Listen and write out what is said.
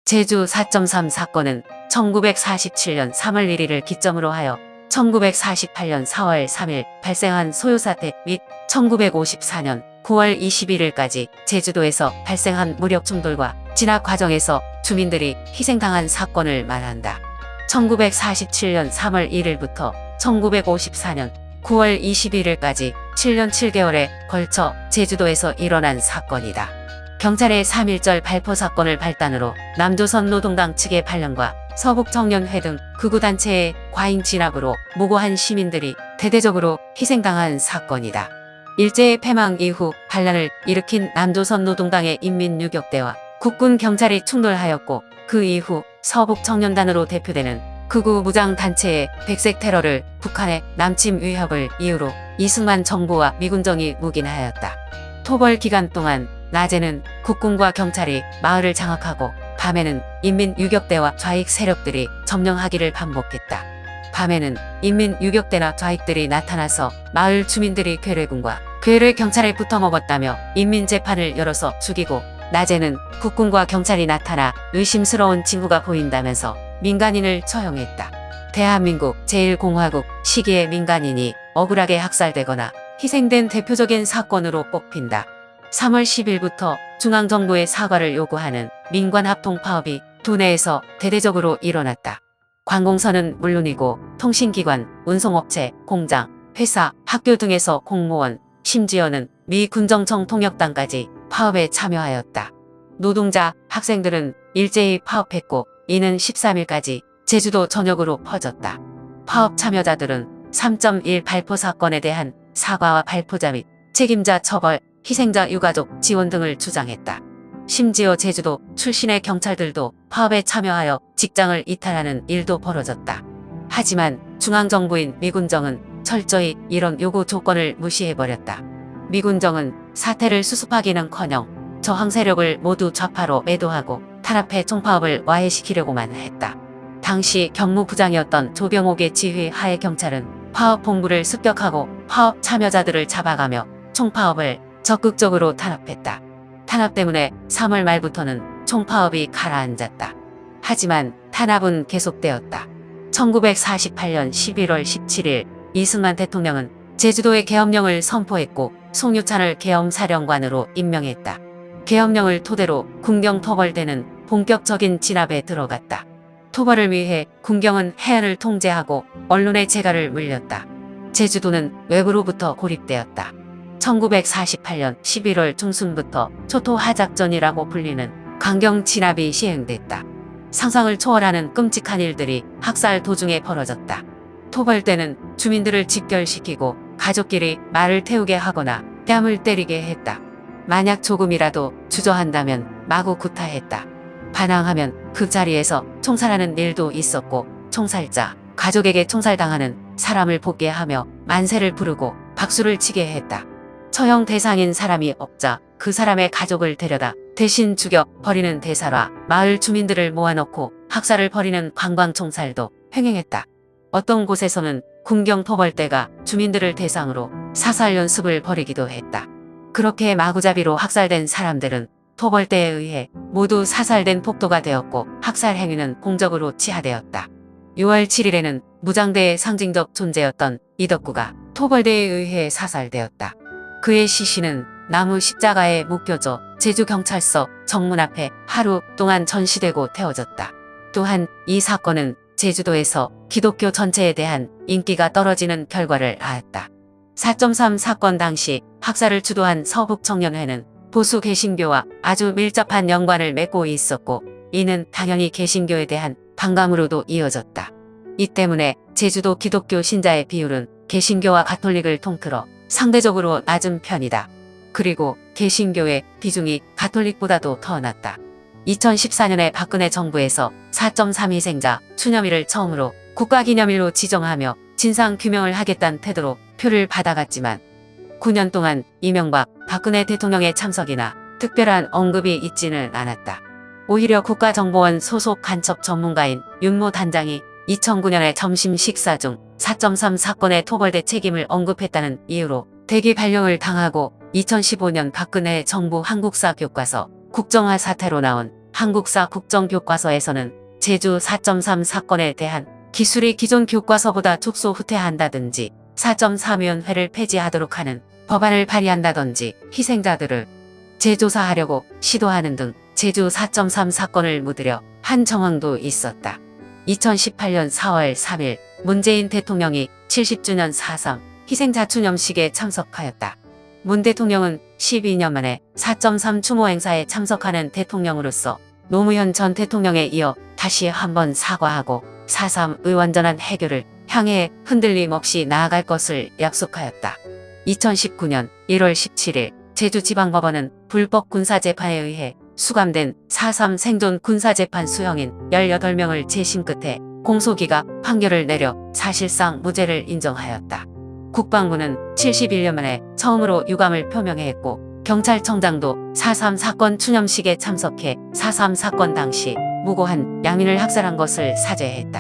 제주 4.3 사건은 1947년 3월 1일을 기점으로 하여 1948년 4월 3일 발생한 소요사태 및 1954년 9월 21일까지 제주도에서 발생한 무력 충돌과 진압 과정에서 주민들이 희생당한 사건을 말한다. 1947년 3월 1일부터 1954년 9월 21일까지 7년 7개월에 걸쳐 제주도에서 일어난 사건이다. 경찰의 3.1절 발포 사건을 발단으로 남조선 노동당 측의 반란과 서북청년회 등 극우단체의 과잉 진압으로 무고한 시민들이 대대적으로 희생당한 사건이다. 일제의 패망 이후 반란을 일으킨 남조선 노동당의 인민유격대와 국군 경찰이 충돌하였고 그 이후 서북청년단으로 대표되는 극우 무장단체의 백색 테러를 북한의 남침 위협을 이유로 이승만 정부와 미군정이 묵인하였다. 토벌 기간 동안 낮에는 국군과 경찰이 마을을 장악하고 밤에는 인민유격대와 좌익 세력들이 점령하기를 반복했다. 밤에는 인민유격대나 좌익들이 나타나서 마을 주민들이 괴뢰군과 괴뢰경찰에 붙어먹었다며 인민재판을 열어서 죽이고 낮에는 국군과 경찰이 나타나 의심스러운 징후가 보인다면서 민간인을 처형했다. 대한민국 제1공화국 시기의 민간인이 억울하게 학살되거나 희생된 대표적인 사건으로 꼽힌다. 3월 10일부터 중앙정부의 사과를 요구하는 민관합동파업이 도내에서 대대적으로 일어났다. 관공서는 물론이고 통신기관, 운송업체, 공장, 회사, 학교 등에서 공무원, 심지어는 미 군정청 통역단까지 파업에 참여하였다. 노동자, 학생들은 일제히 파업했고 이는 13일까지 제주도 전역으로 퍼졌다. 파업 참여자들은 3.1 발포 사건에 대한 사과와 발포자 및 책임자 처벌, 희생자 유가족 지원 등을 주장했다. 심지어 제주도 출신의 경찰들도 파업에 참여하여 직장을 이탈하는 일도 벌어졌다. 하지만 중앙정부인 미군정은 철저히 이런 요구 조건을 무시해버렸다. 미군정은 사태를 수습하기는커녕 저항 세력을 모두 좌파로 매도하고 탄압해 총파업을 와해시키려고만 했다. 당시 경무부장이었던 조병옥의 지휘 하에 경찰은 파업 본부를 습격하고 파업 참여자들을 잡아가며 총파업을 적극적으로 탄압했다. 탄압 때문에 3월 말부터는 총파업이 가라앉았다. 하지만 탄압은 계속되었다. 1948년 11월 17일 이승만 대통령은 제주도의 계엄령을 선포했고 송유찬을 계엄사령관으로 임명했다. 계엄령을 토대로 군경 토벌대는 본격적인 진압에 들어갔다. 토벌을 위해 군경은 해안을 통제하고 언론의 재갈을 물렸다. 제주도는 외부로부터 고립되었다. 1948년 11월 중순부터 초토하작전이라고 불리는 강경 진압이 시행됐다. 상상을 초월하는 끔찍한 일들이 학살 도중에 벌어졌다. 토벌대는 주민들을 집결시키고 가족끼리 말을 태우게 하거나 뺨을 때리게 했다. 만약 조금이라도 주저한다면 마구 구타했다. 반항하면 그 자리에서 총살하는 일도 있었고 총살자, 가족에게 총살당하는 사람을 보게 하며 만세를 부르고 박수를 치게 했다. 처형 대상인 사람이 없자 그 사람의 가족을 데려다 대신 죽여 버리는 대사라 마을 주민들을 모아놓고 학살을 벌이는 관광총살도 횡행했다. 어떤 곳에서는 군경 토벌대가 주민들을 대상으로 사살 연습을 벌이기도 했다. 그렇게 마구잡이로 학살된 사람들은 토벌대에 의해 모두 사살된 폭도가 되었고 학살 행위는 공적으로 치하되었다. 6월 7일에는 무장대의 상징적 존재였던 이덕구가 토벌대에 의해 사살되었다. 그의 시신은 나무 십자가에 묶여져 제주경찰서 정문 앞에 하루 동안 전시되고 태워졌다. 또한 이 사건은 제주도에서 기독교 전체에 대한 인기가 떨어지는 결과를 낳았다. 4.3 사건 당시 학살을 주도한 서북청년회는 보수 개신교와 아주 밀접한 연관을 맺고 있었고 이는 당연히 개신교에 대한 반감으로도 이어졌다. 이 때문에 제주도 기독교 신자의 비율은 개신교와 가톨릭을 통틀어 상대적으로 낮은 편이다. 그리고 개신교의 비중이 가톨릭보다도 더 낮다. 2014년에 박근혜 정부에서 4.3 희생자 추념일을 처음으로 국가기념일로 지정하며 진상규명을 하겠다는 태도로 표를 받아갔지만 9년 동안 이명박, 박근혜 대통령의 참석이나 특별한 언급이 있지는 않았다. 오히려 국가정보원 소속 간첩 전문가인 윤모 단장이 2009년에 점심 식사 중 4.3 사건의 토벌대 책임을 언급했다는 이유로 대기 발령을 당하고 2015년 박근혜 정부 한국사 교과서 국정화 사태로 나온 한국사 국정교과서에서는 제주 4.3 사건에 대한 기술이 기존 교과서보다 족소 후퇴한다든지 4.3위원회를 폐지하도록 하는 법안을 발의한다든지 희생자들을 재조사하려고 시도하는 등 제주 4.3 사건을 묻으려 한 정황도 있었다. 2018년 4월 3일 문재인 대통령이 70주년 4.3 희생자 추념식에 참석하였다. 문 대통령은 12년 만에 4.3 추모 행사에 참석하는 대통령으로서 노무현 전 대통령에 이어 다시 한번 사과하고 4.3의 완전한 해결을 향해 흔들림 없이 나아갈 것을 약속하였다. 2019년 1월 17일 제주지방법원은 불법 군사재판에 의해 수감된 4.3 생존 군사재판 수형인 18명을 재심 끝에 공소기각 판결을 내려 사실상 무죄를 인정하였다. 국방부는 71년 만에 처음으로 유감을 표명했고 경찰청장도 4.3 사건 추념식에 참석해 4.3 사건 당시 무고한 양민을 학살한 것을 사죄했다.